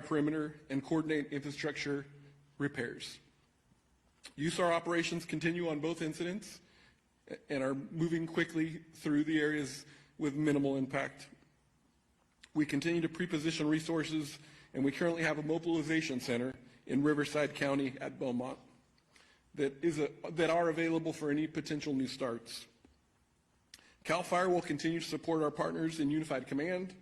perimeter and coordinate infrastructure repairs. USAR operations continue on both incidents and are moving quickly through the areas with minimal impact. We continue to pre-position resources, and we currently have a mobilization center in Riverside County at Beaumont that are available for any potential new starts. CAL FIRE will continue to support our partners in Unified Command,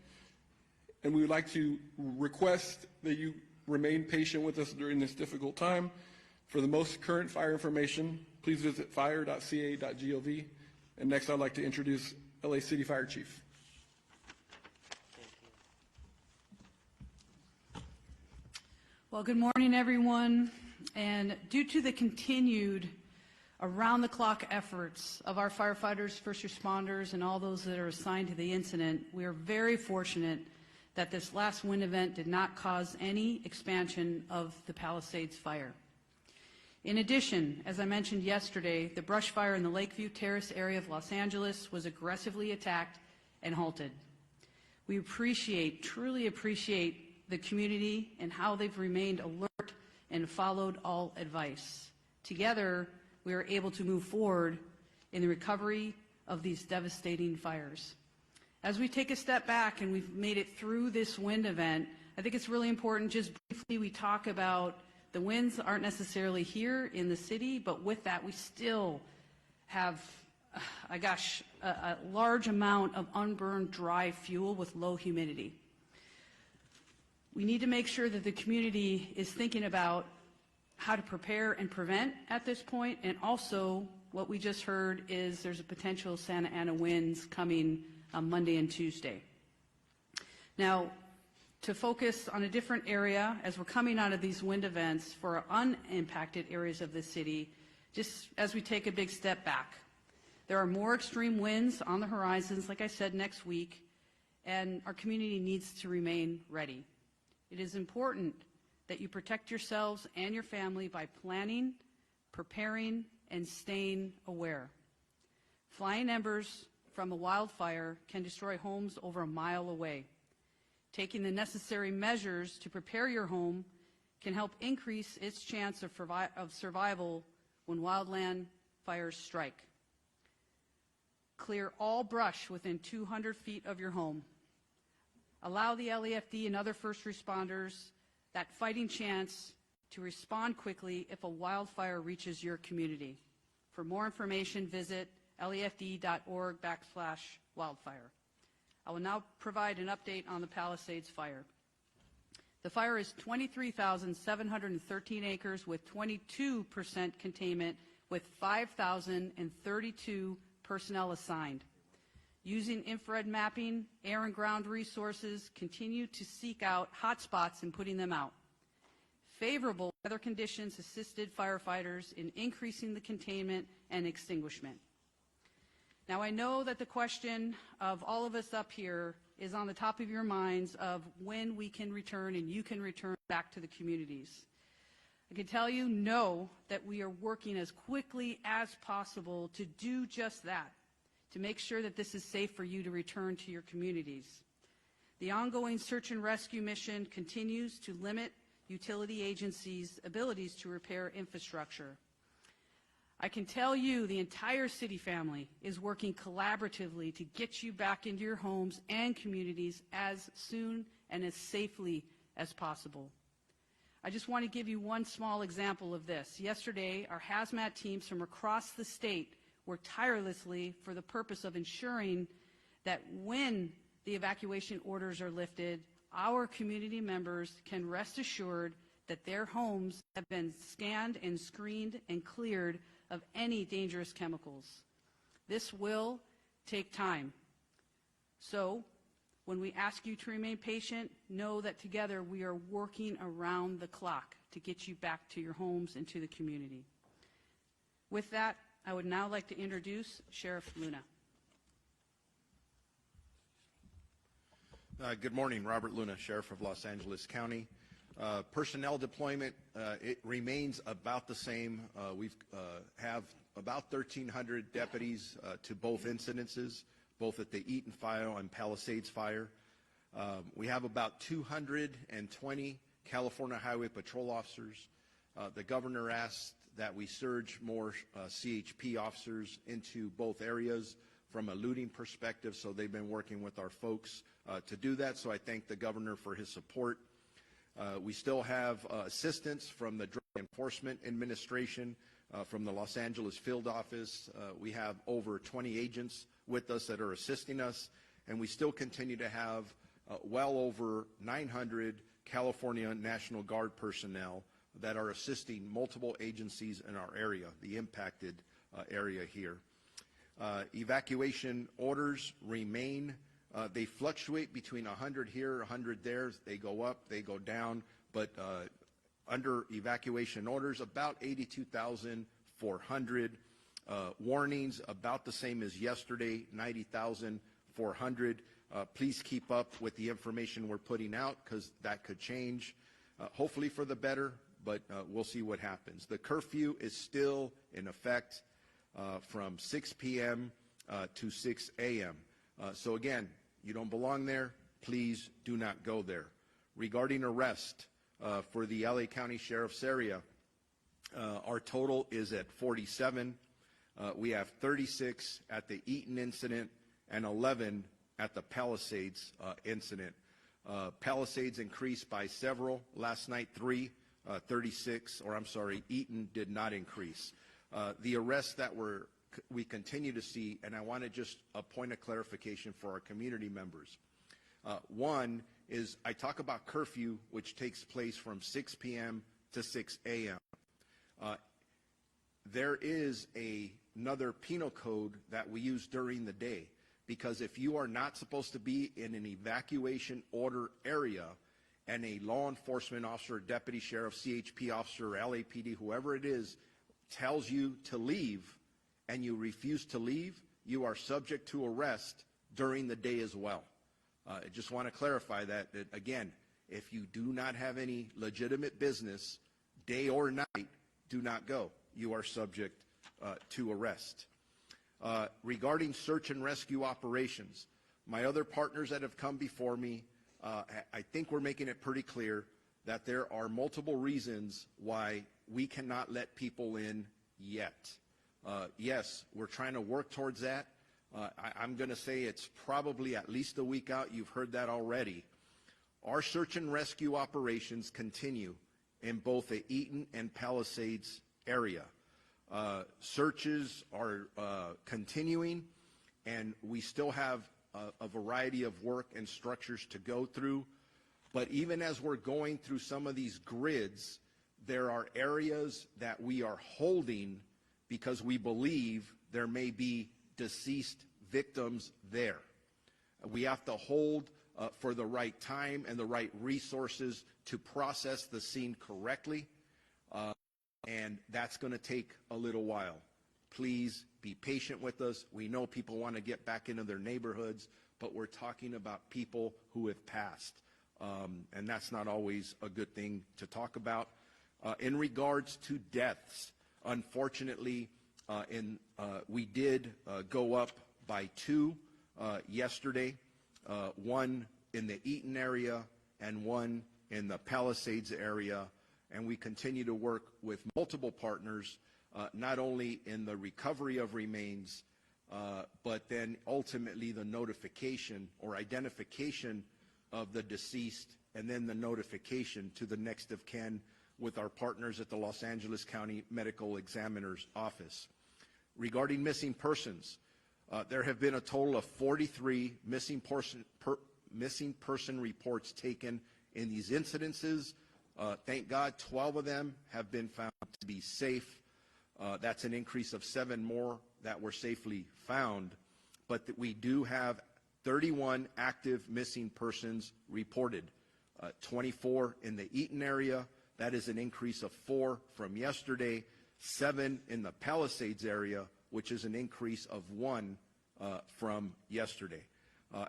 and we would like to request that you remain patient with us during this difficult time. For the most current fire information, please visit fire.ca.gov. And next, I'd like to introduce LA City Fire Chief. Well, good morning, everyone. And due to the continued around-the-clock efforts of our firefighters, first responders, and all those that are assigned to the incident, we are very fortunate that this last wind event did not cause any expansion of the Palisades fire. In addition, as I mentioned yesterday, the brush fire in the Lakeview Terrace area of Los Angeles was aggressively attacked and halted. We truly appreciate the community and how they've remained alert and followed all advice. Together, we are able to move forward in the recovery of these devastating fires. As we take a step back and we've made it through this wind event, I think it's really important, just briefly, we talk about the winds aren't necessarily here in the city, but with that, we still have, a large amount of unburned dry fuel with low humidity. We need to make sure that the community is thinking about how to prepare and prevent at this point, and also what we just heard is there's a potential Santa Ana winds coming on Monday and Tuesday. Now, to focus on a different area as we're coming out of these wind events for unimpacted areas of the city, just as we take a big step back. There are more extreme winds on the horizons, like I said, next week, and our community needs to remain ready. It is important that you protect yourselves and your family by planning, preparing, and staying aware. Flying embers from a wildfire can destroy homes over a mile away. Taking the necessary measures to prepare your home can help increase its chance of survival when wildland fires strike. Clear all brush within 200 feet of your home. Allow the LAFD and other first responders that fighting chance to respond quickly if a wildfire reaches your community. For more information, visit lafd.org/wildfire. I will now provide an update on the Palisades fire. The fire is 23,713 acres with 22% containment with 5,032 personnel assigned. Using infrared mapping, air and ground resources, continue to seek out hotspots and putting them out. Favorable weather conditions assisted firefighters in increasing the containment and extinguishment. Now, I know that the question of all of us up here is on the top of your minds of when we can return and you can return back to the communities. I can tell you, know that we are working as quickly as possible to do just that, to make sure that this is safe for you to return to your communities. The ongoing search and rescue mission continues to limit utility agencies' abilities to repair infrastructure. I can tell you the entire city family is working collaboratively to get you back into your homes and communities as soon and as safely as possible. I just want to give you one small example of this. Yesterday, our hazmat teams from across the state worked tirelessly for the purpose of ensuring that when the evacuation orders are lifted, our community members can rest assured that their homes have been scanned and screened and cleared of any dangerous chemicals. This will take time. So, when we ask you to remain patient, know that together we are working around the clock to get you back to your homes and to the community. With that, I would now like to introduce Sheriff Luna. Good morning, Robert Luna, Sheriff of Los Angeles County. Personnel deployment, it remains about the same. We have about 1,300 deputies to both incidences, both at the Eaton Fire and Palisades Fire. We have about 220 California Highway Patrol officers. The governor asked that we surge more CHP officers into both areas from a looting perspective, so they've been working with our folks to do that, so I thank the governor for his support. We still have assistance from the Drug Enforcement Administration, from the Los Angeles field office. We have over 20 agents with us that are assisting us, and we still continue to have well over 900 California National Guard personnel that are assisting multiple agencies in our area, the impacted area here. Evacuation orders remain. They fluctuate between 100 here, 100 there. They go up, they go down, but under evacuation orders, about 82,400. Warnings, about the same as yesterday, 90,400. Please keep up with the information we're putting out, because that could change, hopefully for the better, but we'll see what happens. The curfew is still in effect from 6 p.m. To 6 a.m. So again, you don't belong there, please do not go there. Regarding arrest for the LA County Sheriff's area, our total is at 47. We have 36 at the Eaton incident and 11 at the Palisades incident. Palisades increased by several. Last night, 3, 36, or I'm sorry, Eaton did not increase. The arrests that we continue to see, and I want to just a point of clarification for our community members. One is I talk about curfew, which takes place from 6 p.m. to 6 a.m. There is another penal code that we use during the day, because if you are not supposed to be in an evacuation order area and a law enforcement officer, deputy sheriff, CHP officer, LAPD, whoever it is, tells you to leave and you refuse to leave, you are subject to arrest during the day as well. I just want to clarify that again, if you do not have any legitimate business, day or night, do not go. You are subject to arrest. Regarding search and rescue operations, my other partners that have come before me, I think we're making it pretty clear that there are multiple reasons why we cannot let people in yet. Yes, we're trying to work towards that. I'm going to say it's probably at least a week out. You've heard that already. Our search and rescue operations continue in both the Eaton and Palisades area. Searches are continuing, and we still have a variety of work and structures to go through. But even as we're going through some of these grids, there are areas that we are holding because we believe there may be deceased victims there. We have to hold for the right time and the right resources to process the scene correctly, and that's going to take a little while. Please be patient with us. We know people want to get back into their neighborhoods, but we're talking about people who have passed, and that's not always a good thing to talk about. In regards to deaths, unfortunately, we did go up by 2 yesterday, 1 in the Eaton area and 1 in the Palisades area, and we continue to work with multiple partners, not only in the recovery of remains, but then ultimately the notification or identification of the deceased, and then the notification to the next of kin with our partners at the Los Angeles County Medical Examiner's Office. Regarding missing persons, there have been a total of 43 missing person reports taken in these incidences. Thank God 12 of them have been found to be safe. That's an increase of 7 more that were safely found. But we do have 31 active missing persons reported, 24 in the Eaton area. That is an increase of 4 from yesterday, 7 in the Palisades area, which is an increase of 1 from yesterday.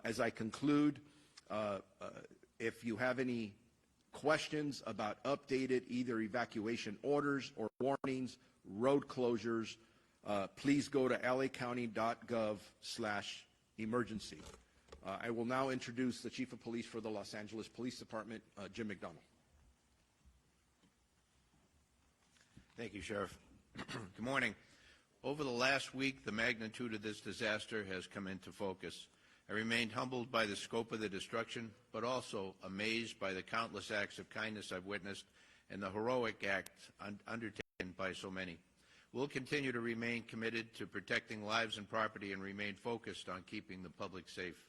As I conclude, if you have any questions about updated either evacuation orders or warnings, road closures, please go to lacounty.gov/emergency. I will now introduce the Chief of Police for the Los Angeles Police Department, Jim McDonald. Thank you, Sheriff. Good morning. Over the last week, the magnitude of this disaster has come into focus. I remained humbled by the scope of the destruction, but also amazed by the countless acts of kindness I've witnessed and the heroic acts undertaken by so many. We'll continue to remain committed to protecting lives and property and remain focused on keeping the public safe.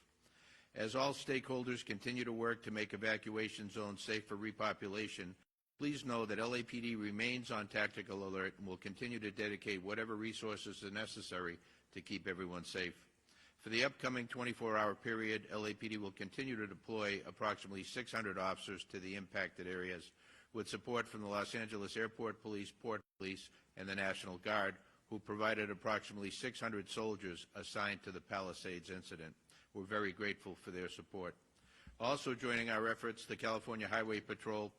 As all stakeholders continue to work to make evacuation zones safe for repopulation, please know that LAPD remains on tactical alert and will continue to dedicate whatever resources are necessary to keep everyone safe. For the upcoming 24-hour period, LAPD will continue to deploy approximately 600 officers to the impacted areas, with support from the Los Angeles Airport Police, Port Police, and the National Guard, who provided approximately 600 soldiers assigned to the Palisades incident. We're very grateful for their support. Also joining our efforts, the California Highway Patrol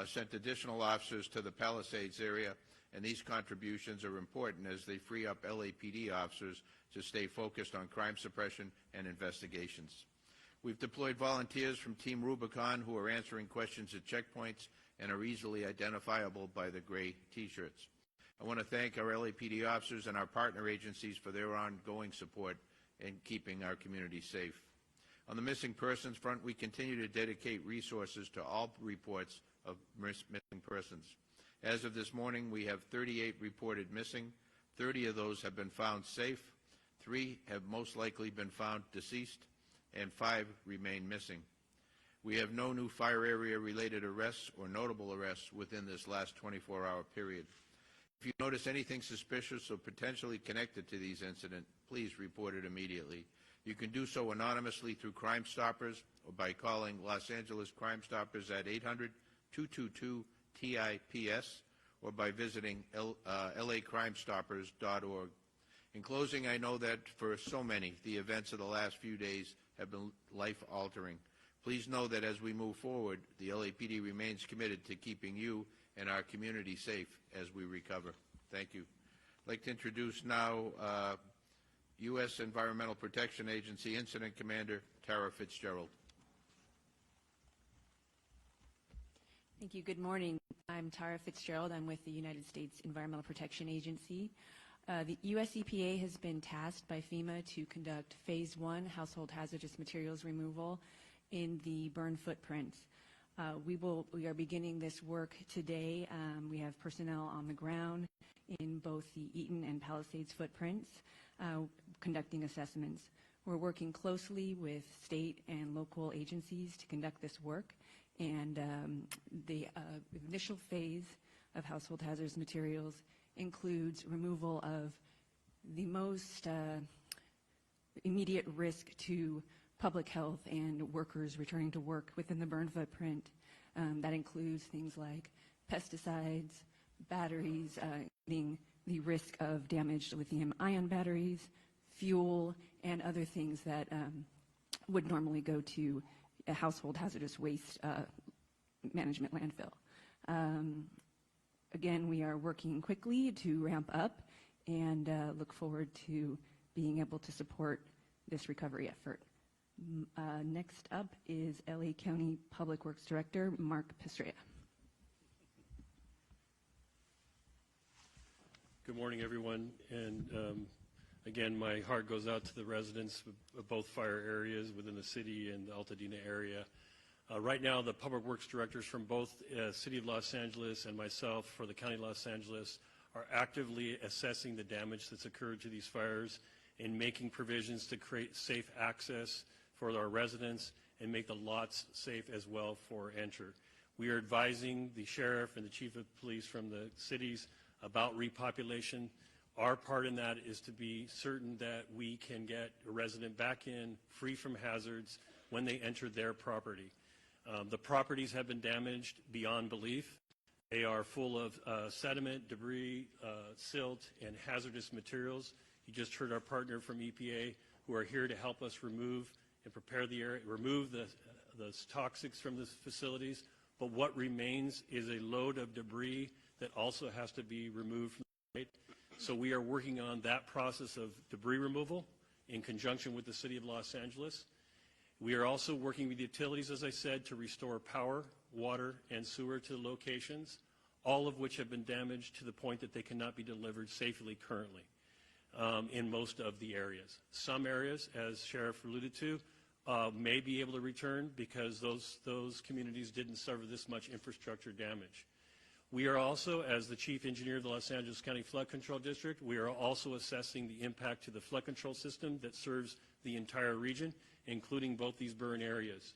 sent additional officers to the Palisades area, and these contributions are important as they free up LAPD officers to stay focused on crime suppression and investigations. We've deployed volunteers from Team Rubicon who are answering questions at checkpoints and are easily identifiable by the gray T-shirts. I want to thank our LAPD officers and our partner agencies for their ongoing support in keeping our community safe. On the missing persons front, we continue to dedicate resources to all reports of missing persons. As of this morning, we have 38 reported missing. 30 of those have been found safe, 3 have most likely been found deceased, and 5 remain missing. We have no new fire area related arrests or notable arrests within this last 24-hour period. If you notice anything suspicious or potentially connected to these incidents, please report it immediately. You can do so anonymously through Crime Stoppers or by calling Los Angeles Crime Stoppers at 800-222-TIPS or by visiting lacrimestoppers.org. In closing, I know that for so many, the events of the last few days have been life-altering. Please know that as we move forward, the LAPD remains committed to keeping you and our community safe as we recover. Thank you. I'd like to introduce now U.S. Environmental Protection Agency Incident Commander Tara Fitzgerald. Thank you. Good morning. I'm Tara Fitzgerald. I'm with the United States Environmental Protection Agency. The U.S. EPA has been tasked by FEMA to conduct Phase 1 household hazardous materials removal in the burn footprints. We are beginning this work today. We have personnel on the ground in both the Eaton and Palisades footprints conducting assessments. We're working closely with state and local agencies to conduct this work, and the initial phase of household hazardous materials includes removal of the most immediate risk to public health and workers returning to work within the burn footprint. That includes things like pesticides, batteries, including the risk of damaged lithium-ion batteries, fuel, and other things that would normally go to a household hazardous waste management landfill. Again, we are working quickly to ramp up and look forward to being able to support this recovery effort. Next up is LA County Public Works Director Mark Pistrella. Good morning, everyone. And again, my heart goes out to the residents of both fire areas within the city and the Altadena area. Right now, the Public Works Directors from both City of Los Angeles and myself for the County of Los Angeles are actively assessing the damage that's occurred to these fires and making provisions to create safe access for our residents and make the lots safe as well for entry. We are advising the sheriff and the chief of police from the cities about repopulation. Our part in that is to be certain that we can get a resident back in free from hazards when they enter their property. The properties have been damaged beyond belief. They are full of sediment, debris, silt, and hazardous materials. You just heard our partner from EPA who are here to help us remove and prepare the area, remove the toxics from the facilities. But what remains is a load of debris that also has to be removed from the site. So we are working on that process of debris removal in conjunction with the City of Los Angeles. We are also working with utilities, as I said, to restore power, water, and sewer to locations. all of which have been damaged to the point that they cannot be delivered safely currently in most of the areas. Some areas, as Sheriff alluded to, may be able to return because those communities didn't suffer this much infrastructure damage. We are also, as the Chief Engineer of the Los Angeles County Flood Control District, we are also assessing the impact to the flood control system that serves the entire region, including both these burn areas.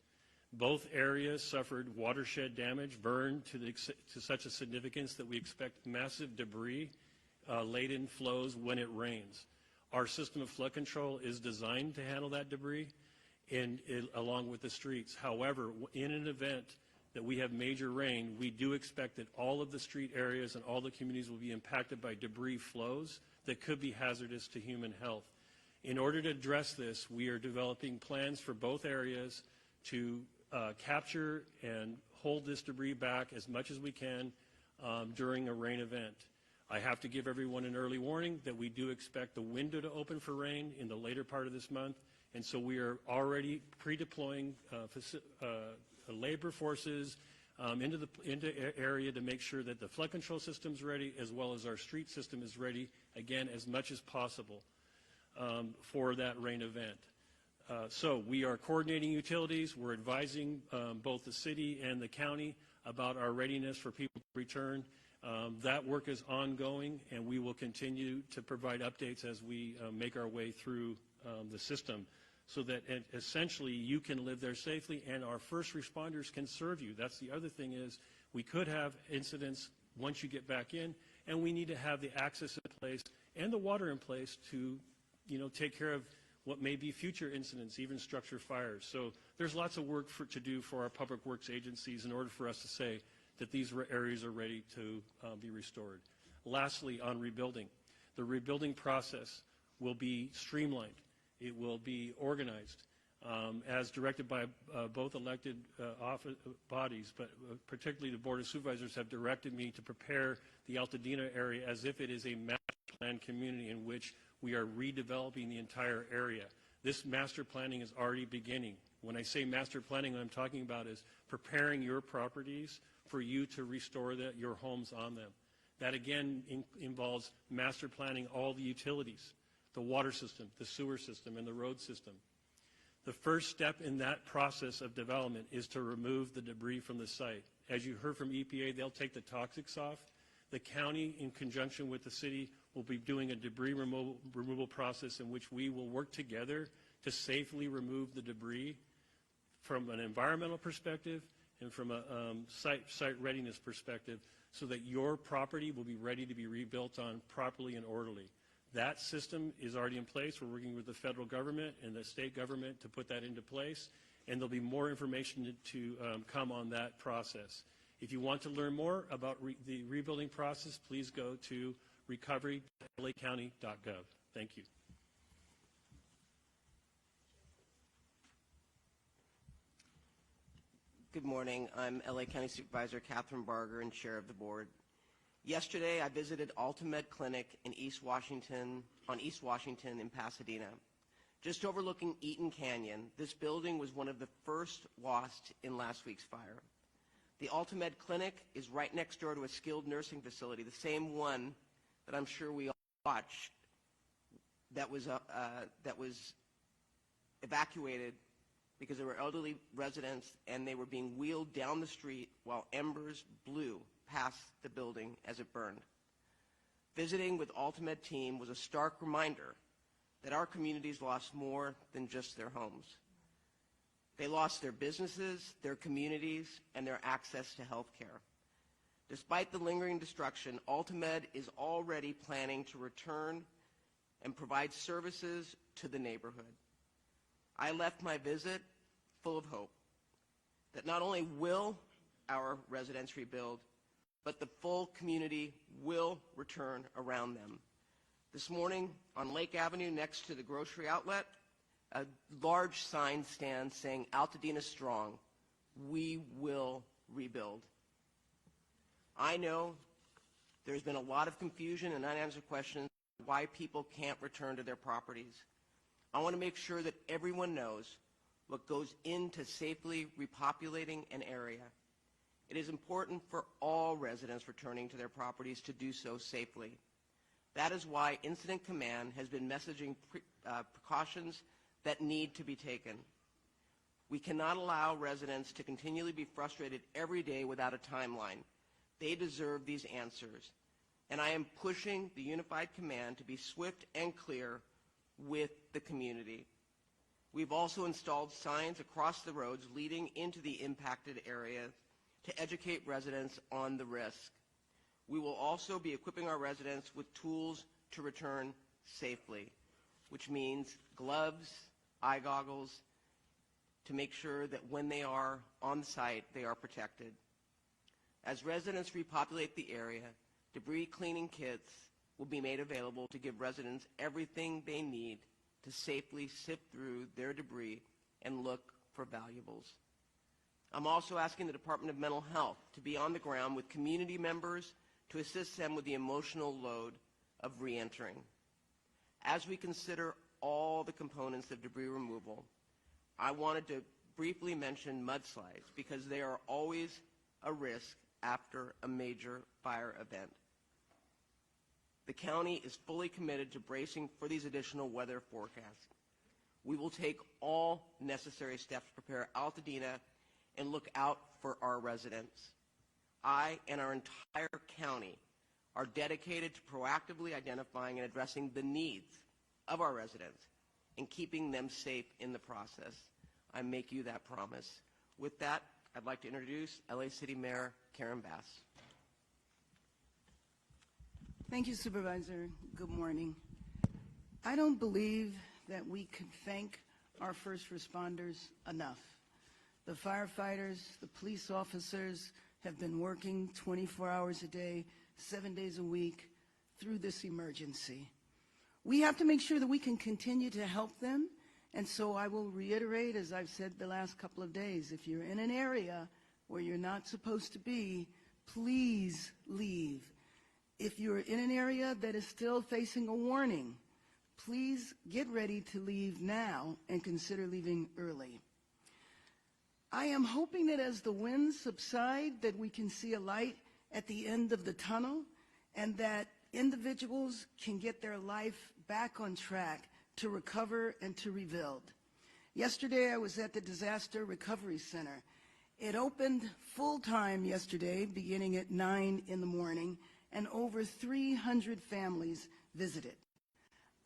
Both areas suffered watershed damage, burn to such a significance that we expect massive debris laden flows when it rains. Our system of flood control is designed to handle that debris along with the streets. However, in an event that we have major rain, we do expect that all of the street areas and all the communities will be impacted by debris flows that could be hazardous to human health. In order to address this, we are developing plans for both areas to capture and hold this debris back as much as we can during a rain event. I have to give everyone an early warning that we do expect the window to open for rain in the later part of this month, and so we are already pre-deploying labor forces into the area to make sure that the flood control system is ready, as well as our street system is ready, again, as much as possible for that rain event. So we are coordinating utilities. We're advising both the city and the county about our readiness for people to return. That work is ongoing, and we will continue to provide updates as we make our way through the system, so that essentially you can live there safely and our first responders can serve you. That's the other thing, is we could have incidents once you get back in, and we need to have the access in place and the water in place to, take care of what may be future incidents, even structure fires. So there's lots of work to do for our public works agencies in order for us to say that these areas are ready to be restored. Lastly, on rebuilding, the rebuilding process will be streamlined. It will be organized as directed by both elected bodies, but particularly the Board of Supervisors have directed me to prepare the Altadena area as if it is a master plan community in which we are redeveloping the entire area. This master planning is already beginning. When I say master planning, what I'm talking about is preparing your properties for you to restore your homes on them. That again involves master planning all the utilities, the water system, the sewer system, and the road system. The first step in that process of development is to remove the debris from the site. As you heard from EPA, they'll take the toxics off. The county, in conjunction with the city, will be doing a debris removal process in which we will work together to safely remove the debris from an environmental perspective and from a site readiness perspective, so that your property will be ready to be rebuilt on properly and orderly. That system is already in place. We're working with the federal government and the state government to put that into place, and there'll be more information to come on that process. If you want to learn more about the rebuilding process, please go to recovery.lacounty.gov. Thank you. Good morning. I'm LA County Supervisor Catherine Barger and Chair of the Board. Yesterday, I visited Altamed Clinic in East Washington in Pasadena. Just overlooking Eaton Canyon, this building was one of the first lost in last week's fire. The Altamed Clinic is right next door to a skilled nursing facility, the same one that I'm sure we all watched that was evacuated because there were elderly residents and they were being wheeled down the street while embers blew past the building as it burned. Visiting with Altamed team was a stark reminder that our communities lost more than just their homes. They lost their businesses, their communities, and their access to health care. Despite the lingering destruction, Altamed is already planning to return and provide services to the neighborhood. I left my visit full of hope that not only will our residents rebuild, but the full community will return around them. This morning on Lake Avenue next to the grocery outlet, a large sign stands saying, "Altadena strong, we will rebuild." I know there's been a lot of confusion and unanswered questions why people can't return to their properties. I want to make sure that everyone knows what goes into safely repopulating an area. It is important for all all residents returning to their properties to do so safely. That is why Incident Command has been messaging precautions that need to be taken. We cannot allow residents to continually be frustrated every day without a timeline. They deserve these answers. And I am pushing the Unified Command to be swift and clear with the community. We've also installed signs across the roads leading into the impacted areas to educate residents on the risk. We will also be equipping our residents with tools to return safely, which means gloves, eye goggles, to make sure that when they are on site, they are protected. As residents repopulate the area, debris cleaning kits will be made available to give residents everything they need to safely sift through their debris and look for valuables. I'm also asking the Department of Mental Health to be on the ground with community members to assist them with the emotional load of reentering. As we consider all the components of debris removal, I wanted to briefly mention mudslides because they are always a risk after a major fire event. The county is fully committed to bracing for these additional weather forecasts. We will take all necessary steps to prepare Altadena and look out for our residents. I and our entire county are dedicated to proactively identifying and addressing the needs of our residents and keeping them safe in the process. I make you that promise. With that, I'd like to introduce LA City Mayor Karen Bass. Thank you, Supervisor. Good morning. I don't believe that we can thank our first responders enough. The firefighters, the police officers have been working 24 hours a day, 7 days a week through this emergency. We have to make sure that we can continue to help them, and so I will reiterate, as I've said the last couple of days, if you're in an area where you're not supposed to be, please leave. If you're in an area that is still facing a warning, please get ready to leave now and consider leaving early. I am hoping that as the winds subside, that we can see a light at the end of the tunnel and that individuals can get their life back on track to recover and to rebuild. Yesterday, I was at the Disaster Recovery Center. It opened full-time yesterday, beginning at 9 in the morning, and over 300 families visited.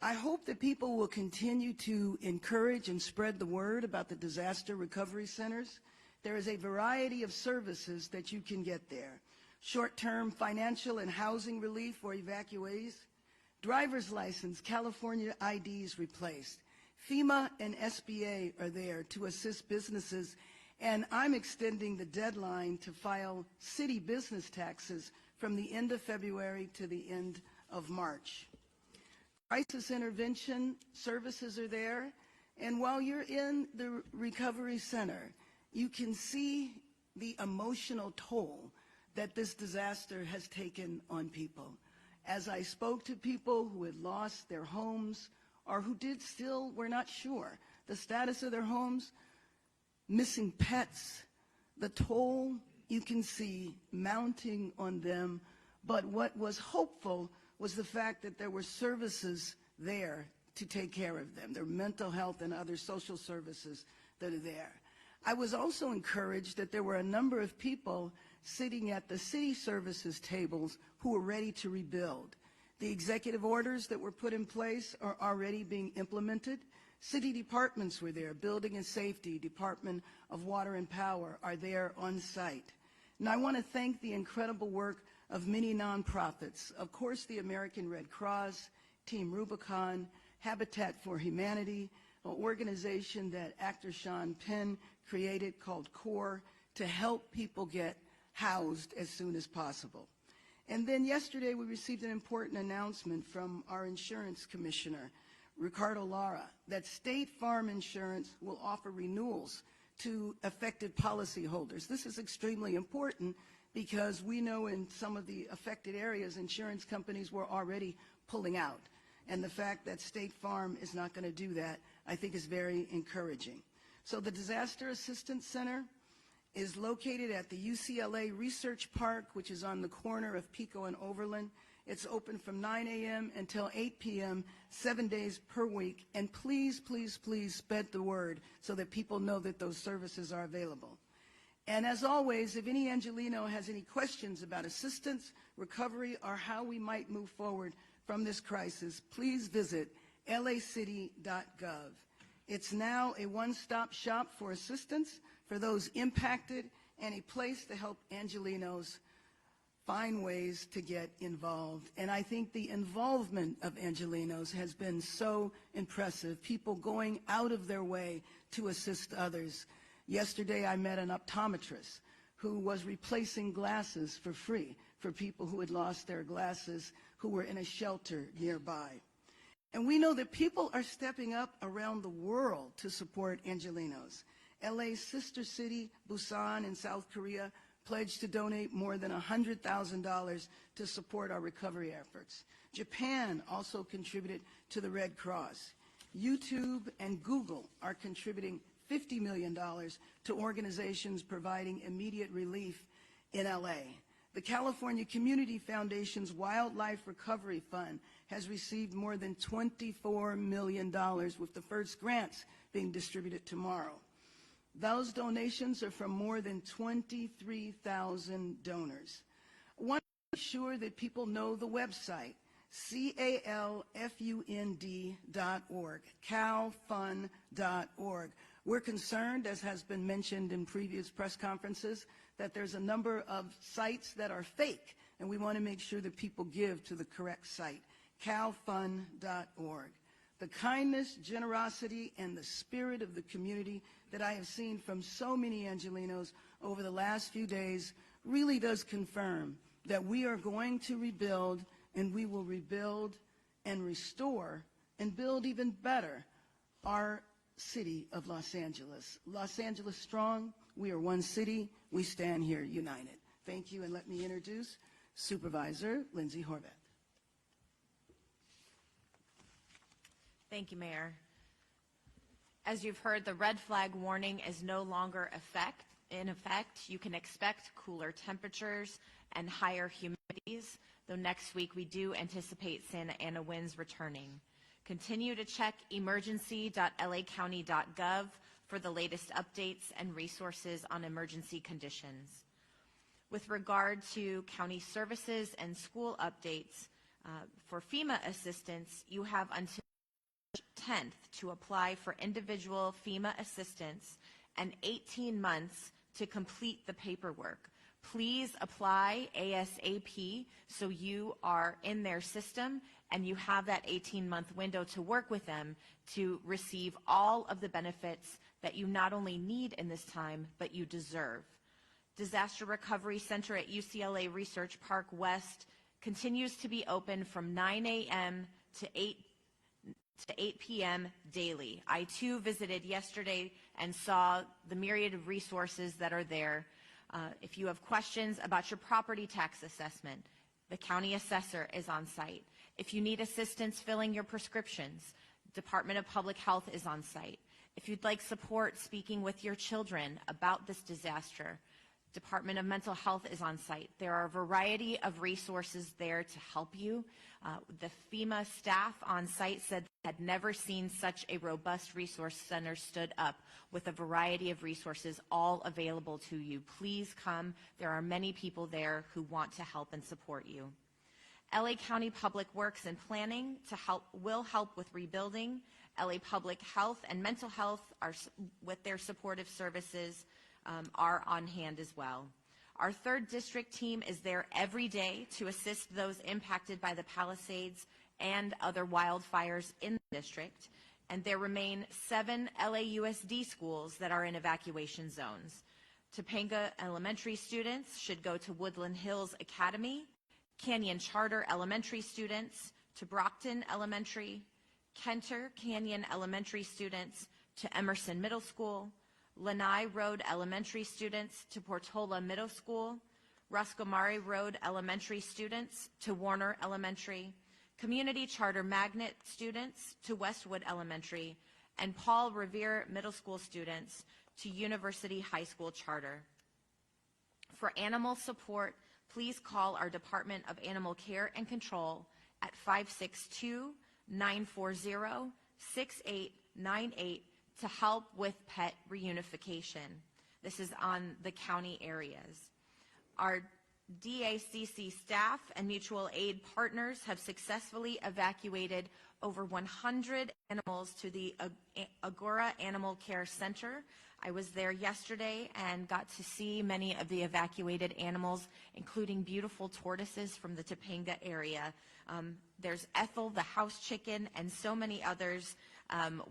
I hope that people will continue to encourage and spread the word about the disaster recovery centers. There is a variety of services that you can get there. Short-term financial and housing relief for evacuees, driver's license, California IDs replaced. FEMA and SBA are there to assist businesses, and I'm extending the deadline to file city business taxes from the end of February to the end of March. Crisis intervention services are there, and while you're in the recovery center, you can see the emotional toll that this disaster has taken on people. As I spoke to people who had lost their homes or who were not sure the status of their homes, missing pets, the toll you can see mounting on them, but what was hopeful was the fact that there were services there to take care of them. There are mental health and other social services that are there. I was also encouraged that there were a number of people sitting at the city services tables who were ready to rebuild. The executive orders that were put in place are already being implemented. City departments were there. Building and Safety, Department of Water and Power are there on site. And I want to thank the incredible work of many nonprofits. Of course, the American Red Cross, Team Rubicon, Habitat for Humanity, an organization that actor Sean Penn created called CORE to help people get housed as soon as possible. And then yesterday we received an important announcement from our insurance commissioner, Ricardo Lara, that State Farm Insurance will offer renewals to affected policyholders. This is extremely important because we know in some of the affected areas, insurance companies were already pulling out. And the fact that State Farm is not going to do that, I think is very encouraging. So the Disaster Assistance Center is located at the UCLA Research Park, which is on the corner of Pico and Overland. It's open from 9 a.m. until 8 p.m., 7 days per week. And please, please, please spread the word so that people know that those services are available. And as always, if any Angelino has any questions about assistance, recovery, or how we might move forward from this crisis, please visit lacity.gov. It's now a one-stop shop for assistance for those impacted and a place to help Angelinos find ways to get involved. And I think the involvement of Angelinos has been so impressive, people going out of their way to assist others. Yesterday, I met an optometrist who was replacing glasses for free for people who had lost their glasses who were in a shelter nearby. And we know that people are stepping up around the world to support Angelinos. LA's sister city, Busan in South Korea, pledged to donate more than $100,000 to support our recovery efforts. Japan also contributed to the Red Cross. YouTube and Google are contributing $50 million to organizations providing immediate relief in LA. The California Community Foundation's Wildlife Recovery Fund has received more than $24 million, with the first grants being distributed tomorrow. Those donations are from more than 23,000 donors. I want to make sure that people know the website, calfund.org, calfund.org. We're concerned, as has been mentioned in previous press conferences, that there's a number of sites that are fake, and we want to make sure that people give to the correct site, calfund.org. The kindness, generosity, and the spirit of the community that I have seen from so many Angelinos over the last few days really does confirm that we are going to rebuild, and we will rebuild and restore and build even better our city of Los Angeles. Los Angeles strong, we are one city, we stand here united. Thank you, and let me introduce Supervisor Lindsay Horvath. Thank you, Mayor. As you've heard, the red flag warning is no longer in effect. You can expect cooler temperatures and higher humidities, though next week we do anticipate Santa Ana winds returning. Continue to check emergency.lacounty.gov for the latest updates and resources on emergency conditions. With regard to county services and school updates, for FEMA assistance, you have until March 10th to apply for individual FEMA assistance and 18 months to complete the paperwork. Please apply ASAP so you are in their system and you have that 18-month window to work with them to receive all of the benefits that you not only need in this time, but you deserve. Disaster Recovery Center at UCLA Research Park West continues to be open from 9 a.m. to 8 p.m. daily. I too visited yesterday and saw the myriad of resources that are there. If you have questions about your property tax assessment, the county assessor is on site. If you need assistance filling your prescriptions, Department of Public Health is on site. If you'd like support speaking with your children about this disaster, Department of Mental Health is on site. There are a variety of resources there to help you. The FEMA staff on site said they had never seen such a robust resource center stood up with a variety of resources all available to you. Please come. There are many people there who want to help and support you. LA County Public Works and Planning will help with rebuilding. LA Public Health and Mental Health with their supportive services are on hand as well. Our 3rd District team is there every day to assist those impacted by the Palisades and other wildfires in the district, and there remain 7 LAUSD schools that are in evacuation zones. Topanga Elementary students should go to Woodland Hills Academy, Canyon Charter Elementary students to Brockton Elementary, Kenter Canyon Elementary students to Emerson Middle School, Lanai Road Elementary students to Portola Middle School, Ruscomari Road Elementary students to Warner Elementary, Community Charter Magnet students to Westwood Elementary, and Paul Revere Middle School students to University High School Charter. For animal support, please call our Department of Animal Care and Control at 562-940-6898 to help with pet reunification. This is on the county areas. Our DACC staff and mutual aid partners have successfully evacuated over 100 animals to the Agora Animal Care Center. I was there yesterday and got to see many of the evacuated animals, including beautiful tortoises from the Topanga area. There's Ethel, the house chicken, and so many others.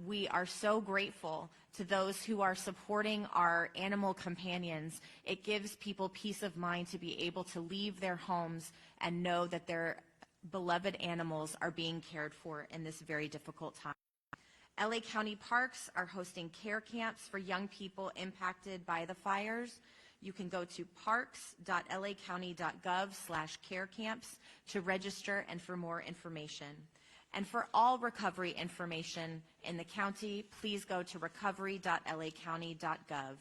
We are so grateful to those who are supporting our animal companions. It gives people peace of mind to be able to leave their homes and know that their beloved animals are being cared for in this very difficult time. LA County Parks are hosting care camps for young people impacted by the fires. You can go to parks.lacounty.gov/care camps to register and for more information. And for all recovery information in the county, please go to recovery.lacounty.gov.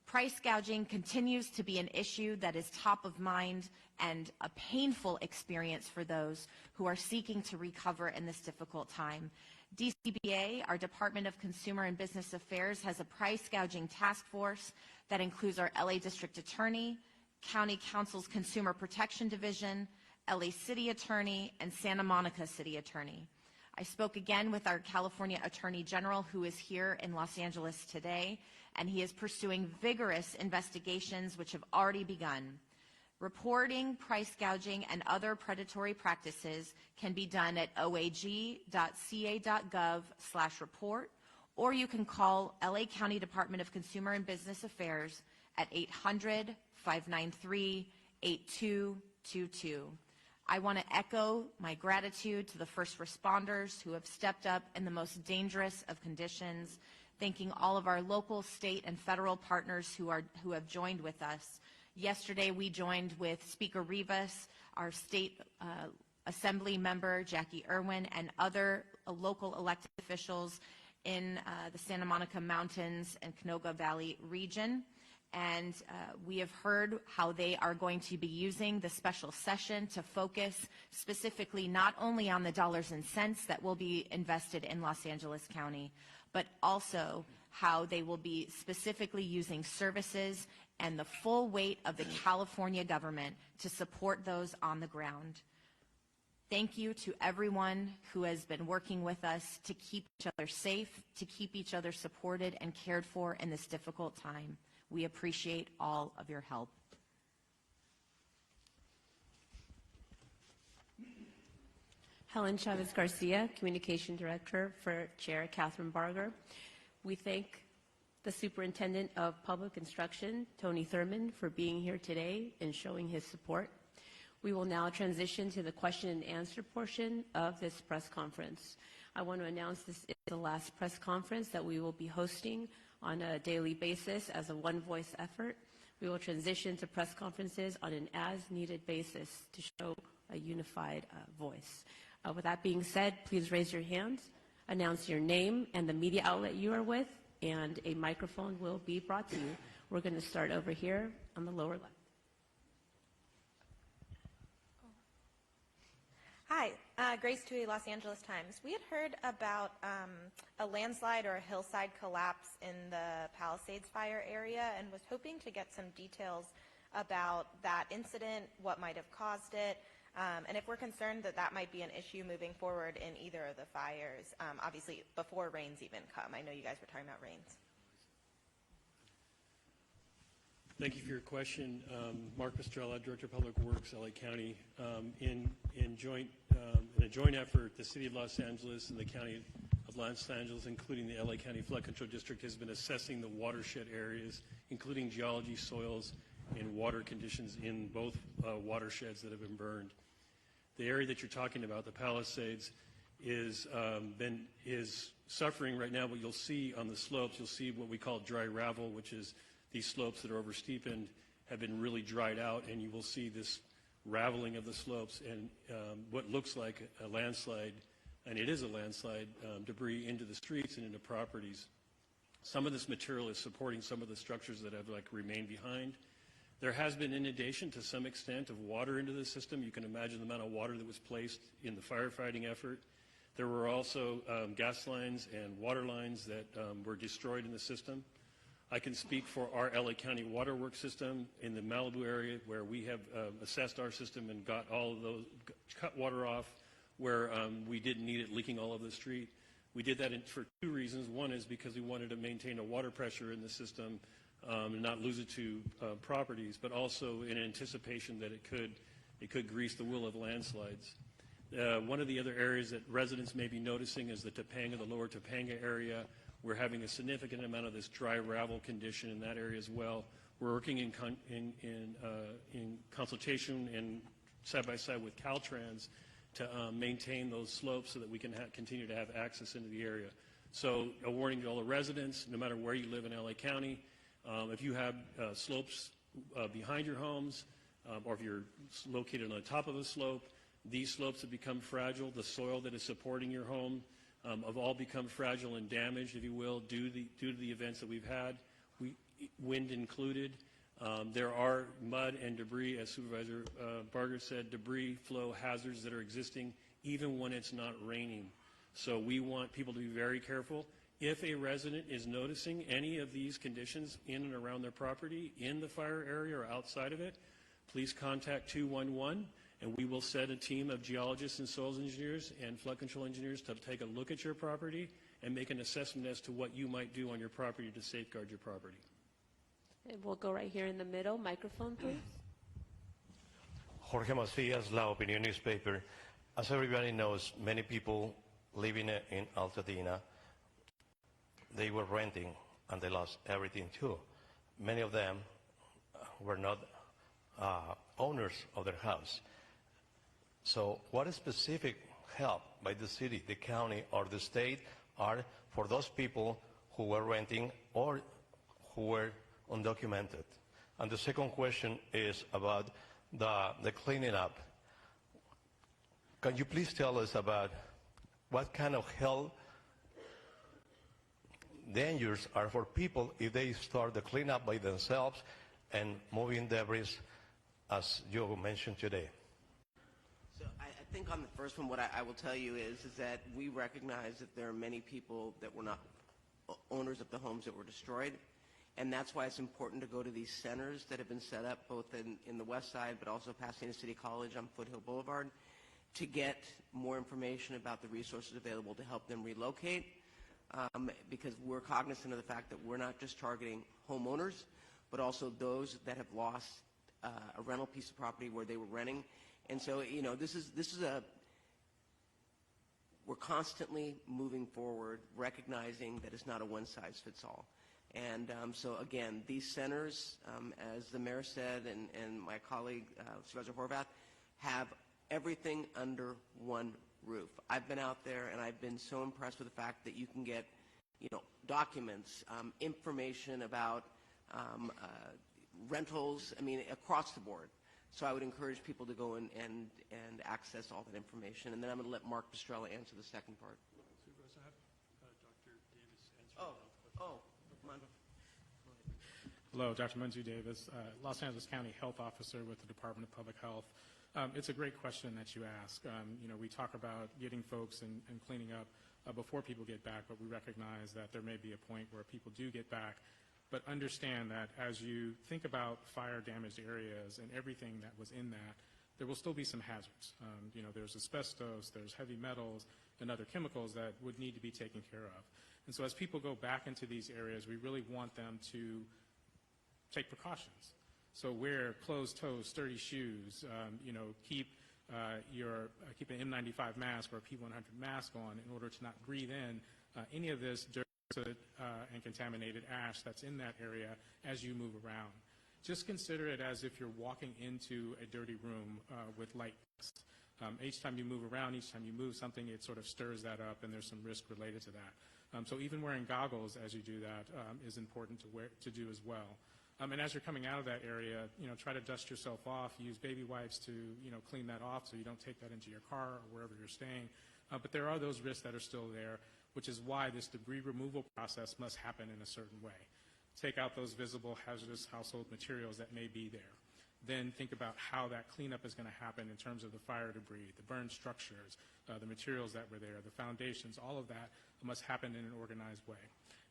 Price gouging continues to be an issue that is top of mind and a painful experience for those who are seeking to recover in this difficult time. DCBA, our Department of Consumer and Business Affairs, has a price gouging task force that includes our LA District Attorney, County Council's Consumer Protection Division, LA City Attorney, and Santa Monica City Attorney. I spoke again with our California Attorney General, who is here in Los Angeles today, and he is pursuing vigorous investigations which have already begun. Reporting price gouging and other predatory practices can be done at oag.ca.gov/report, or you can call LA County Department of Consumer and Business Affairs at 800-593-8222. I want to echo my gratitude to the first responders who have stepped up in the most dangerous of conditions, thanking all of our local, state, and federal partners who have joined with us. Yesterday, we joined with Speaker Rivas, our state assembly member, Jackie Irwin, and other local elected officials in the Santa Monica Mountains and Canoga Valley region. And we have heard how they are going to be using the special session to focus specifically not only on the dollars and cents that will be invested in Los Angeles County, but also how they will be specifically using services and the full weight of the California government to support those on the ground. Thank you to everyone who has been working with us to keep each other safe, to keep each other supported and cared for in this difficult time. We appreciate all of your help. Helen Chavez Garcia, Communication Director for Chair Catherine Barger. We thank the Superintendent of Public Instruction, Tony Thurman, for being here today and showing his support. We will now transition to the question and answer portion of this press conference. I want to announce this is the last press conference that we will be hosting on a daily basis as a one-voice effort. We will transition to press conferences on an as-needed basis to show a unified voice. With that being said, please raise your hands, announce your name and the media outlet you are with, and a microphone will be brought to you. We're going to start over here on the lower left. Hi, Grace Tui, Los Angeles Times. We had heard about a landslide or a hillside collapse in the Palisades fire area and was hoping to get some details about that incident, what might have caused it, and if we're concerned that that might be an issue moving forward in either of the fires, obviously before rains even come. I know you guys were talking about rains. Thank you for your question. Mark Pastrella, Director of Public Works, LA County. In a joint effort, the City of Los Angeles and the County of Los Angeles, including the LA County Flood Control District, has been assessing the watershed areas, including geology, soils, and water conditions in both watersheds that have been burned. The area that you're talking about, the Palisades, is suffering right now. What you'll see on the slopes, you'll see what we call dry ravel, which is these slopes that are oversteepened have been really dried out, and you will see this raveling of the slopes and what looks like a landslide, and it is a landslide, debris into the streets and into properties. Some of this material is supporting some of the structures that have remained behind. There has been inundation to some extent of water into the system. You can imagine the amount of water that was placed in the firefighting effort. There were also gas lines and water lines that were destroyed in the system. I can speak for our LA County waterworks system in the Malibu area, where we have assessed our system and got all of those, cut water off where we didn't need it leaking all over the street. We did that for two reasons. One is because we wanted to maintain a water pressure in the system and not lose it to properties, but also in anticipation that it could grease the wheel of landslides. One of the other areas that residents may be noticing is the Topanga, the lower Topanga area. We're having a significant amount of this dry ravel condition in that area as well. We're working in consultation and side by side with Caltrans to maintain those slopes so that we can continue to have access into the area. So a warning to all the residents, no matter where you live in LA County, if you have slopes behind your homes, or if you're located on the top of a slope, these slopes have become fragile. The soil that is supporting your home have all become fragile and damaged, if you will, due to the events that we've had, wind included. There are mud and debris, as Supervisor Barger said, debris flow hazards that are existing even when it's not raining. So we want people to be very careful. If a resident is noticing any of these conditions in and around their property, in the fire area or outside of it, please contact 211, and we will set a team of geologists and soils engineers and flood control engineers to take a look at your property and make an assessment as to what you might do on your property to safeguard your property. And we'll go right here in the middle. Microphone, please. Jorge Macias, La Opinión newspaper. As everybody knows, many people living in Altadena, they were renting and they lost everything too. Many of them were not owners of their house. So what specific help by the city, the county, or the state are for those people who were renting or who were undocumented? And the second question is about the cleaning up. Can you please tell us about what kind of health dangers are for people if they start the cleanup by themselves and moving debris, as you mentioned today? So I think on the first one, what I will tell you is that we recognize that there are many people that were not owners of the homes that were destroyed. And that's why it's important to go to these centers that have been set up both in the west side, but also Pasadena City College on Foothill Boulevard, to get more information about the resources available to help them relocate. Because we're cognizant of the fact that we're not just targeting homeowners, but also those that have lost a rental piece of property where they were renting. And so, you know, we're constantly moving forward, recognizing that it's not a one-size-fits-all. And so, again, these centers, as the mayor said and my colleague, Supervisor Horvath, have everything under one roof. I've been out there, and I've been so impressed with the fact that you can get, you know, documents, information about rentals, I mean, across the board. So I would encourage people to go and access all that information. And then I'm going to let Mark Pastrella answer the second part. Supervisor, I have Dr. Davis answer. Come on. Hello, Dr. Manju Davis, Los Angeles County Health Officer with the Department of Public Health. It's a great question that you ask. You know, we talk about getting folks and cleaning up before people get back, but we recognize that there may be a point where people do get back. But understand that as you think about fire-damaged areas and everything that was in that, there will still be some hazards. You know, there's asbestos, there's heavy metals, and other chemicals that would need to be taken care of. And so as people go back into these areas, we really want them to take precautions. So wear closed-toed, sturdy shoes. You know, keep an N95 mask or a P100 mask on in order to not breathe in any of this dirt and contaminated ash that's in that area as you move around. Just consider it as if you're walking into a dirty room with light. Each time you move around, each time you move something, it sort of stirs that up, and there's some risk related to that. So even wearing goggles as you do that is important to do as well. And as you're coming out of that area, you know, try to dust yourself off. Use baby wipes to, you know, clean that off so you don't take that into your car or wherever you're staying. But there are those risks that are still there, which is why this debris removal process must happen in a certain way. Take out those visible hazardous household materials that may be there. Then think about how that cleanup is going to happen in terms of the fire debris, the burned structures, the materials that were there, the foundations. All of that must happen in an organized way.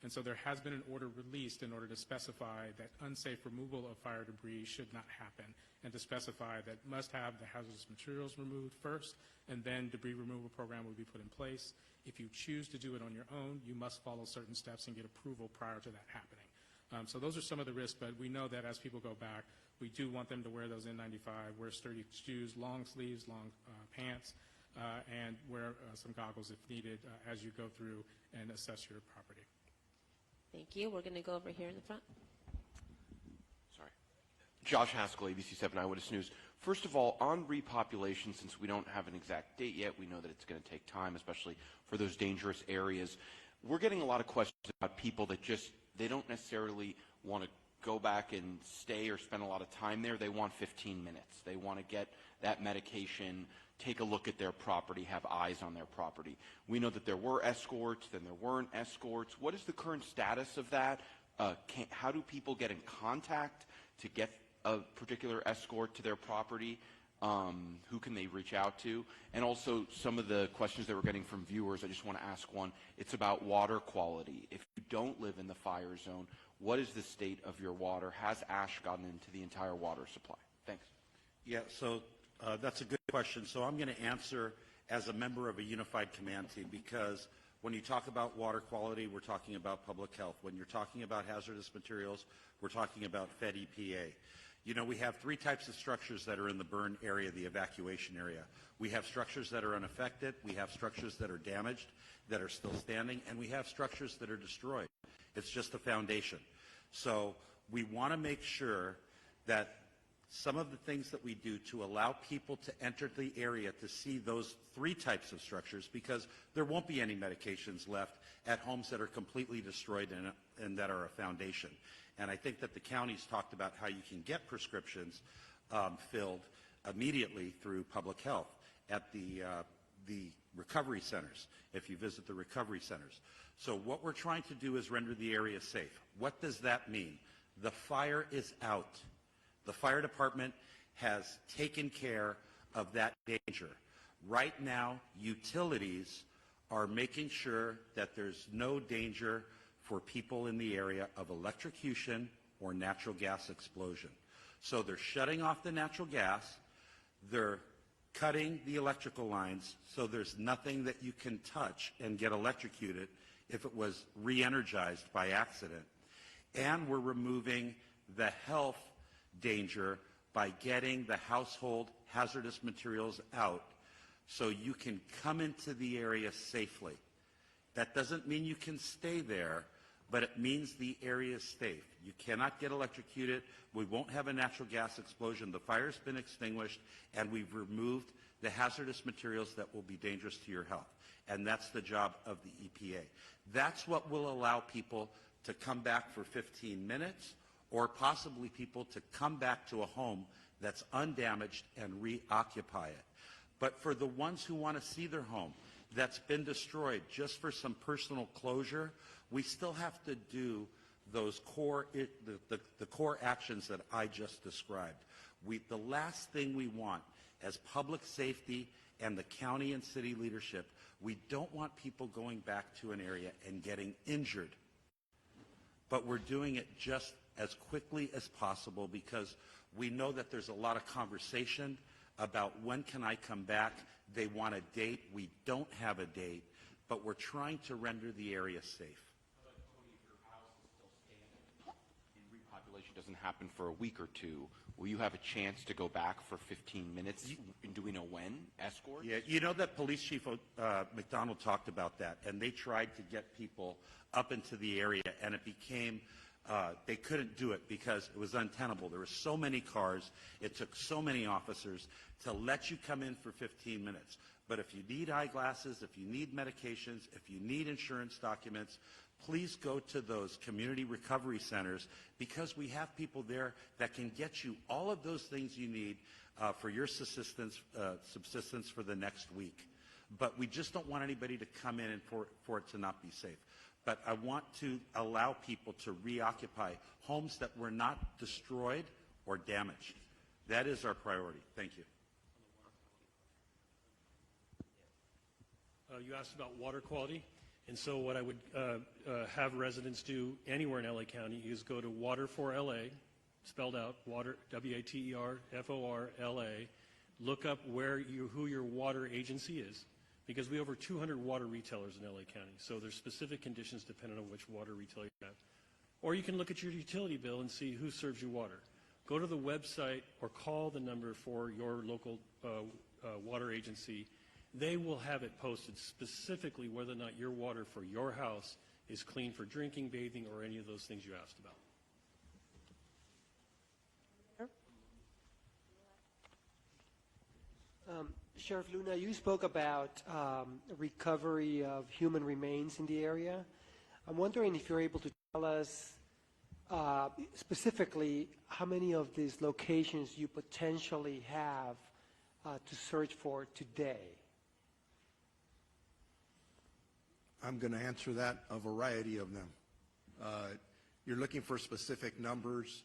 And so there has been an order released in order to specify that unsafe removal of fire debris should not happen, and to specify that must have the hazardous materials removed first, and then debris removal program will be put in place. If you choose to do it on your own, you must follow certain steps and get approval prior to that happening. So those are some of the risks, but we know that as people go back, we do want them to wear those N95, wear sturdy shoes, long sleeves, long pants, and wear some goggles if needed as you go through and assess your property. Thank you. We're going to go over here in the front. Sorry. Josh Haskell, ABC 7 Eyewitness News. First of all, on repopulation, since we don't have an exact date yet, we know that it's going to take time, especially for those dangerous areas. We're getting a lot of questions about people that just, they don't necessarily want to go back and stay or spend a lot of time there. They want 15 minutes. They want to get that medication, take a look at their property, have eyes on their property. We know that there were escorts, then there weren't escorts. What is the current status of that? How do people get in contact to get a particular escort to their property? Who can they reach out to? And also some of the questions that we're getting from viewers, I just want to ask one. It's about water quality. If you don't live in the fire zone, what is the state of your water? Has ash gotten into the entire water supply? Thanks. Yeah, so that's a good question. So I'm going to answer as a member of a unified command team, because when you talk about water quality, we're talking about public health. When you're talking about hazardous materials, we're talking about Fed EPA. You know, we have three types of structures that are in the burn area, the evacuation area. We have structures that are unaffected, we have structures that are damaged, that are still standing, and we have structures that are destroyed. It's just the foundation. So we want to make sure that some of the things that we do to allow people to enter the area to see those three types of structures, because there won't be any medications left at homes that are completely destroyed and that are a foundation. And I think that the county's talked about how you can get prescriptions filled immediately through public health at the recovery centers, if you visit the recovery centers. So what we're trying to do is render the area safe. What does that mean? The fire is out. The fire department has taken care of that danger. Right now, utilities are making sure that there's no danger for people in the area of electrocution or natural gas explosion. So they're shutting off the natural gas, they're cutting the electrical lines, so there's nothing that you can touch and get electrocuted if it was re-energized by accident. And we're removing the health danger by getting the household hazardous materials out so you can come into the area safely. That doesn't mean you can stay there, but it means the area is safe. You cannot get electrocuted. We won't have a natural gas explosion. The fire's been extinguished, and we've removed the hazardous materials that will be dangerous to your health. And that's the job of the EPA. That's what will allow people to come back for 15 minutes, or possibly people to come back to a home that's undamaged and reoccupy it. But for the ones who want to see their home that's been destroyed just for some personal closure, we still have to do those core, the core actions that I just described. The last thing we want as public safety and the county and city leadership, we don't want people going back to an area and getting injured. But we're doing it just as quickly as possible, because we know that there's a lot of conversation about when can I come back. They want a date. We don't have a date, but we're trying to render the area safe. But Tony, if your house is still standing and repopulation doesn't happen for a week or two, will you have a chance to go back for 15 minutes? And do we know when? Escorts? Yeah, you know that Police Chief McDonald talked about that, and they tried to get people up into the area, and it became they couldn't do it because it was untenable. There were so many cars. It took so many officers to let you come in for 15 minutes. But if you need eyeglasses, if you need medications, if you need insurance documents, please go to those community recovery centers, because we have people there that can get you all of those things you need for your subsistence for the next week. But we just don't want anybody to come in and for it to not be safe. but I want to allow people to reoccupy homes that were not destroyed or damaged. That is our priority. Thank you. You asked about water quality, and so what I would have residents do anywhere in LA County is go to Water for LA, spelled out, water, WATERFORLA, look up who your water agency is, because we have over 200 water retailers in LA County, so there's specific conditions depending on which water retailer you have. Or you can look at your utility bill and see who serves you water. Go to the website or call the number for your local water agency. They will have it posted specifically whether or not your water for your house is clean for drinking, bathing, or any of those things you asked about. Sheriff Luna, you spoke about recovery of human remains in the area. I'm wondering if you're able to tell us specifically how many of these locations you potentially have to search for today. I'm going to answer that, a variety of them. You're looking for specific numbers.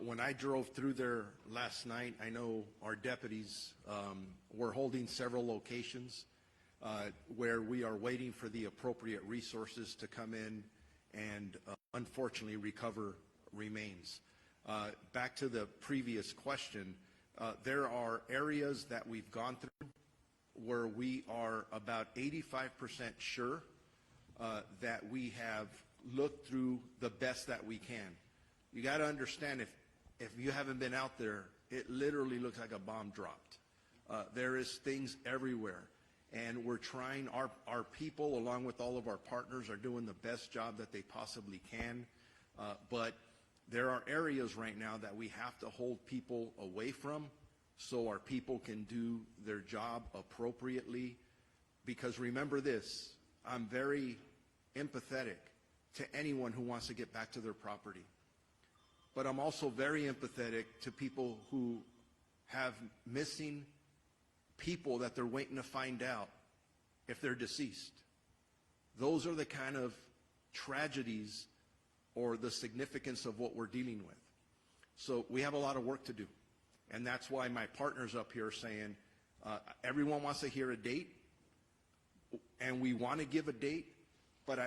When I drove through there last night, I know our deputies were holding several locations where we are waiting for the appropriate resources to come in and unfortunately recover remains. Back to the previous question, there are areas that we've gone through where we are about 85% sure that we have looked through the best that we can. You got to understand, if you haven't been out there, it literally looks like a bomb dropped. There is things everywhere, and we're trying, our people, along with all of our partners, are doing the best job that they possibly can. But there are areas right now that we have to hold people away from so our people can do their job appropriately. Because remember this, I'm very empathetic to anyone who wants to get back to their property. But I'm also very empathetic to people who have missing people that they're waiting to find out if they're deceased. Those are the kind of tragedies or the significance of what we're dealing with. So we have a lot of work to do. And that's why my partners up here are saying, everyone wants to hear a date, and we want to give a date, but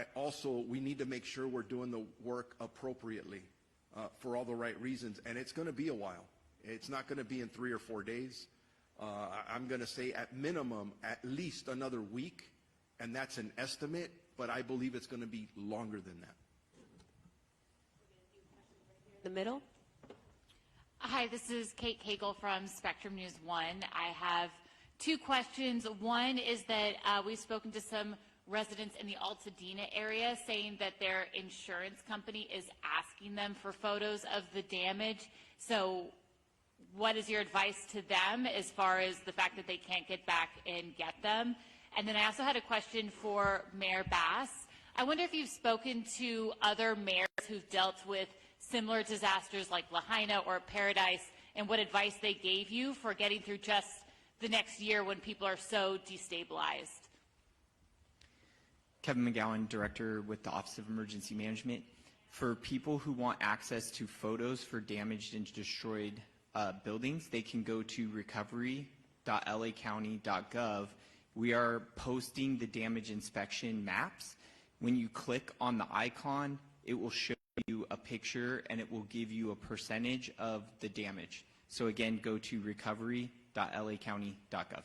we need to make sure we're doing the work appropriately for all the right reasons. And it's going to be a while. It's not going to be in 3 or 4 days. I'm going to say at minimum, at least another week, and that's an estimate, but I believe it's going to be longer than that. The middle. Hi, this is Kate Cagle from Spectrum News 1. I have 2 questions. One is that we've spoken to some residents in the Altadena area saying that their insurance company is asking them for photos of the damage. So what is your advice to them as far as the fact that they can't get back and get them? And then I also had a question for Mayor Bass. I wonder if you've spoken to other mayors who've dealt with similar disasters like Lahaina or Paradise, and what advice they gave you for getting through just the next year when people are so destabilized. Kevin McGowan, Director with the Office of Emergency Management. For people who want access to photos for damaged and destroyed buildings, they can go to recovery.lacounty.gov. We are posting the damage inspection maps. When you click on the icon, it will show you a picture and it will give you a percentage of the damage. So again, go to recovery.lacounty.gov.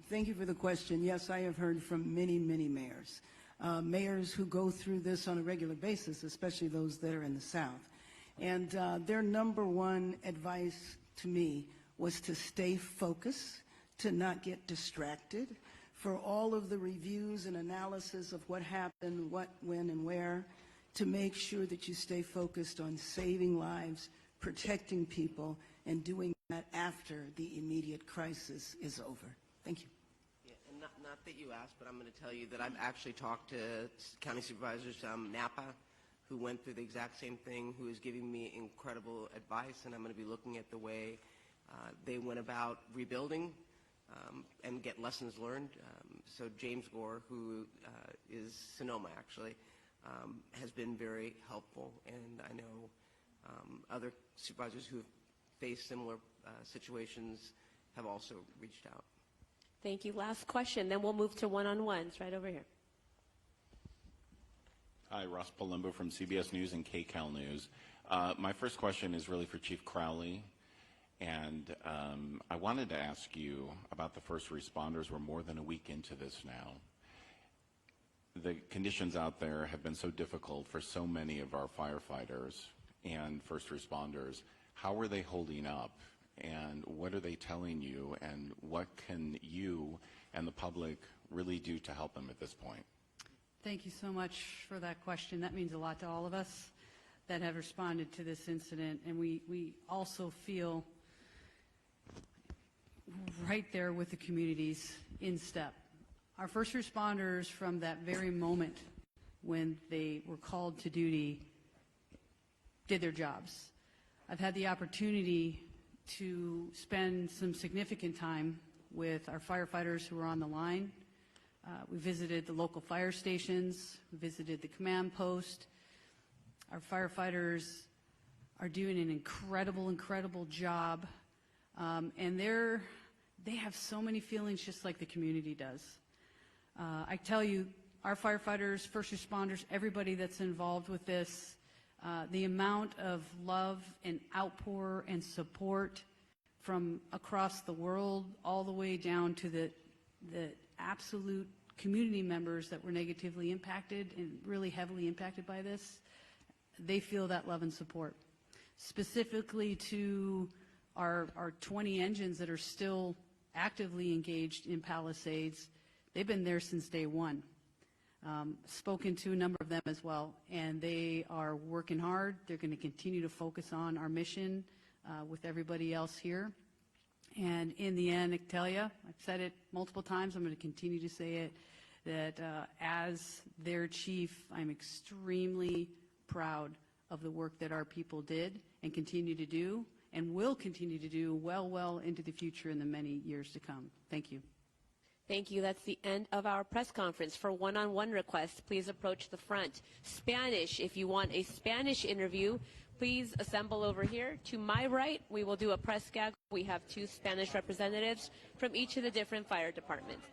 Thank you for the question. Yes, I have heard from many, many mayors. Mayors who go through this on a regular basis, especially those that are in the South. And their number one advice to me was to stay focused, to not get distracted, for all of the reviews and analysis of what happened, what, when, and where, to make sure that you stay focused on saving lives, protecting people, and doing that after the immediate crisis is over. Thank you. Yeah, and not that you asked, but I'm going to tell you that I've actually talked to county supervisors Napa who went through the exact same thing, who is giving me incredible advice, and I'm going to be looking at the way they went about rebuilding, and get lessons learned. So James Gore, who is Sonoma actually, has been very helpful, and I know other supervisors who have faced similar situations have also reached out. Thank you. Last question, then we'll move to one-on-ones right over here. Hi, Ross Palumbo from CBS News and KCAL News. My first question is really for Chief Crowley, and I wanted to ask you about the first responders. We're more than a week into this now. The conditions out there have been so difficult for so many of our firefighters and first responders. How are they holding up, and what are they telling you, and what can you and the public really do to help them at this point? Thank you so much for that question. That means a lot to all of us that have responded to this incident, and we also feel right there with the communities in step. Our first responders, from that very moment when they were called to duty, did their jobs. I've had the opportunity to spend some significant time with our firefighters who are on the line. We visited the local fire stations, we visited the command post. Our firefighters are doing an incredible job, and they have so many feelings just like the community does. I tell you, our firefighters, first responders, everybody that's involved with this, the amount of love and outpour and support from across the world all the way down to the absolute community members that were negatively impacted and really heavily impacted by this, they feel that love and support. Specifically to our 20 engines that are still actively engaged in Palisades, they've been there since day one. Spoken to a number of them as well, and they are working hard. They're going to continue to focus on our mission with everybody else here. And in the end, I tell you, I've said it multiple times, I'm going to continue to say it, that as their chief, I'm extremely proud of the work that our people did and continue to do and will continue to do well into the future in the many years to come. Thank you. Thank you. That's the end of our press conference. For one-on-one requests, please approach the front. Spanish, if you want a Spanish interview, please assemble over here. To my right, we will do a press gag. We have 2 Spanish representatives from each of the different fire departments.